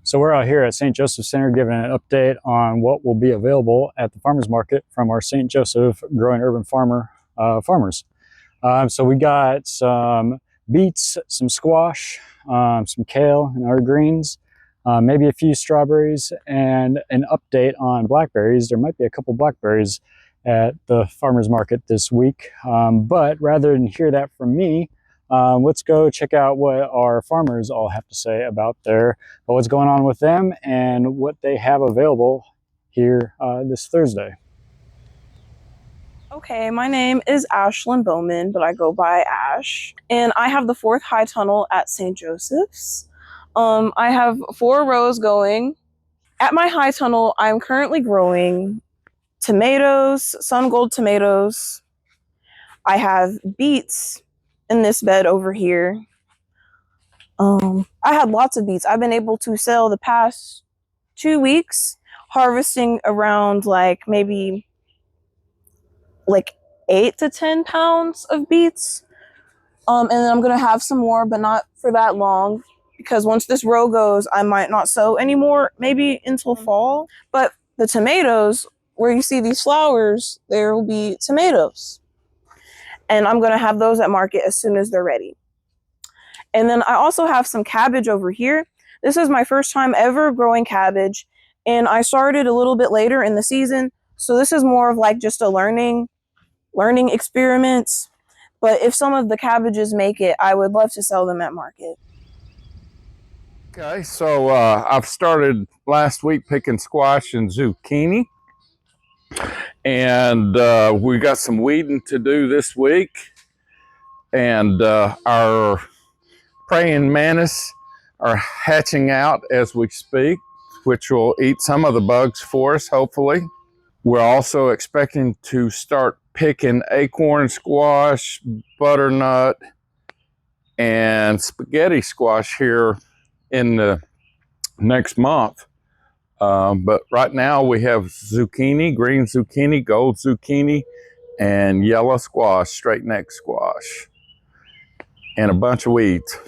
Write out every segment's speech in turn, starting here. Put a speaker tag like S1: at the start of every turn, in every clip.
S1: So we're out here at St. Joseph Center giving an update on what will be available at the farmers market from our St. Joseph Growing Urban farmers. So we got some beets, some squash, some kale and other greens, maybe a few strawberries, and an update on blackberries. There might be a couple blackberries at the farmers market this week, but rather than hear that from me, let's go check out what our farmers all have to say about what's going on with them and what they have available here this Thursday.
S2: Okay, my name is Ashlyn Bowman, but I go by Ash, and I have the 4th high tunnel at St. Joseph's. I have 4 rows going. At my high tunnel, I'm currently growing tomatoes, sun gold tomatoes. I have beets in this bed over here. I had lots of beets. I've been able to sell the past 2 weeks, harvesting around maybe 8 to 10 pounds of beets. And then I'm gonna have some more, but not for that long, because once this row goes, I might not sow anymore, maybe until fall. But the tomatoes, where you see these flowers, there will be tomatoes. And I'm gonna have those at market as soon as they're ready. And then I also have some cabbage over here. This is my first time ever growing cabbage, and I started a little bit later in the season. So this is more of just a learning experiments. But if some of the cabbages make it, I would love to sell them at market.
S3: Okay, so I've started last week picking squash and zucchini, and we got some weeding to do this week, and our praying mantis are hatching out as we speak, which will eat some of the bugs for us, hopefully. We're also expecting to start picking acorn squash, butternut, and spaghetti squash here in the next month. But right now we have zucchini, green zucchini, gold zucchini, and yellow squash, straight neck squash, and a bunch of weeds.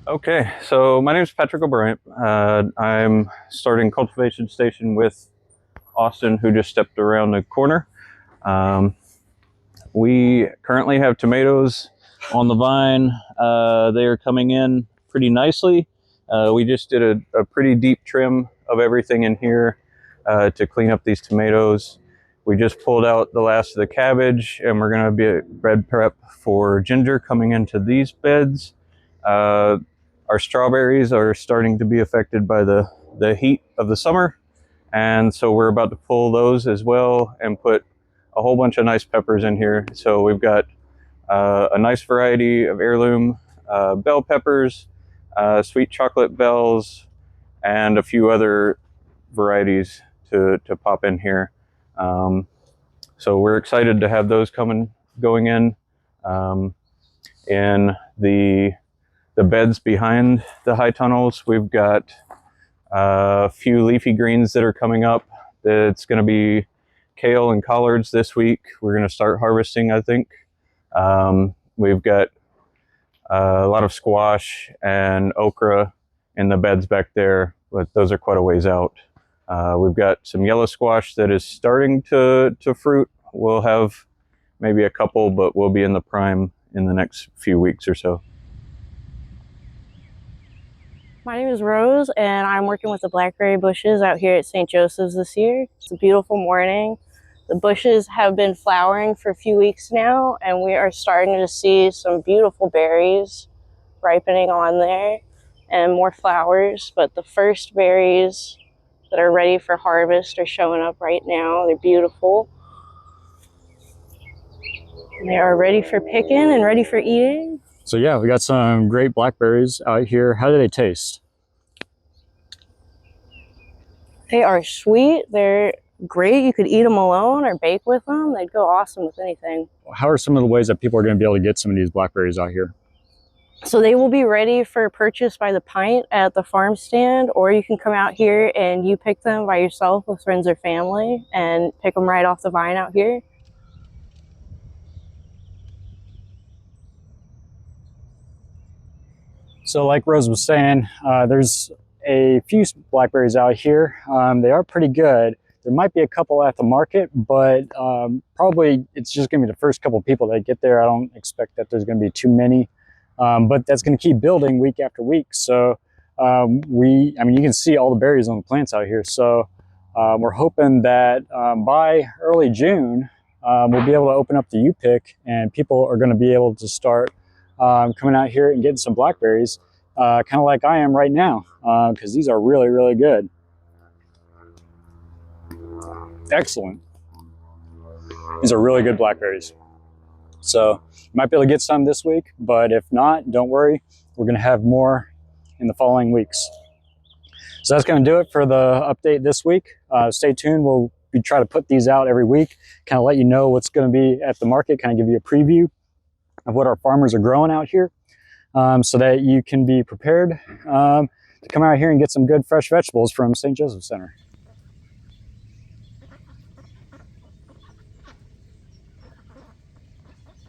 S4: Okay, so my name is Patrick O'Brien. I'm starting Cultivation Station with Austin, who just stepped around the corner. We currently have tomatoes on the vine. They are coming in pretty nicely. We just did a pretty deep trim of everything in here to clean up these tomatoes. We just pulled out the last of the cabbage, and we're going to be at bed prep for ginger coming into these beds. Our strawberries are starting to be affected by the heat of the summer, and so we're about to pull those as well and put a whole bunch of nice peppers in here. So we've got a nice variety of heirloom bell peppers, sweet chocolate bells, and a few other varieties to pop in here. So we're excited to have those going in. In the beds behind the high tunnels, we've got a few leafy greens that are coming up. It's going to be kale and collards this week. We're going to start harvesting, I think. We've got a lot of squash and okra in the beds back there, but those are quite a ways out. We've got some yellow squash that is starting to fruit. We'll have maybe a couple, but we'll be in the prime in the next few weeks or so.
S5: My name is Rose, and I'm working with the blackberry bushes out here at St. Joseph's this year. It's a beautiful morning. The bushes have been flowering for a few weeks now, and we are starting to see some beautiful berries ripening on there and more flowers. But the first berries that are ready for harvest are showing up right now. They're beautiful. And they are ready for picking and ready for eating.
S1: So yeah, we got some great blackberries out here. How do they taste?
S5: They are sweet. They're great. You could eat them alone or bake with them. They'd go awesome with anything.
S1: How are some of the ways that people are going to be able to get some of these blackberries out here?
S5: So they will be ready for purchase by the pint at the farm stand, or you can come out here and you pick them by yourself with friends or family and pick them right off the vine out here.
S1: So like Rose was saying, there's a few blackberries out here. They are pretty good. There might be a couple at the market, but probably it's just gonna be the first couple people that get there. I don't expect that there's gonna be too many, but that's gonna keep building week after week. So I mean, you can see all the berries on the plants out here. So we're hoping that by early June, we'll be able to open up the U-pick and people are gonna be able to start coming out here and getting some blackberries, kind of like I am right now, because these are really, really good. Excellent. These are really good blackberries. So you might be able to get some this week, but if not, don't worry. We're going to have more in the following weeks. So that's going to do it for the update this week. Stay tuned. We'll try to put these out every week, kind of let you know what's going to be at the market, kind of give you a preview of what our farmers are growing out here, so that you can be prepared to come out here and get some good fresh vegetables from St. Joseph Center.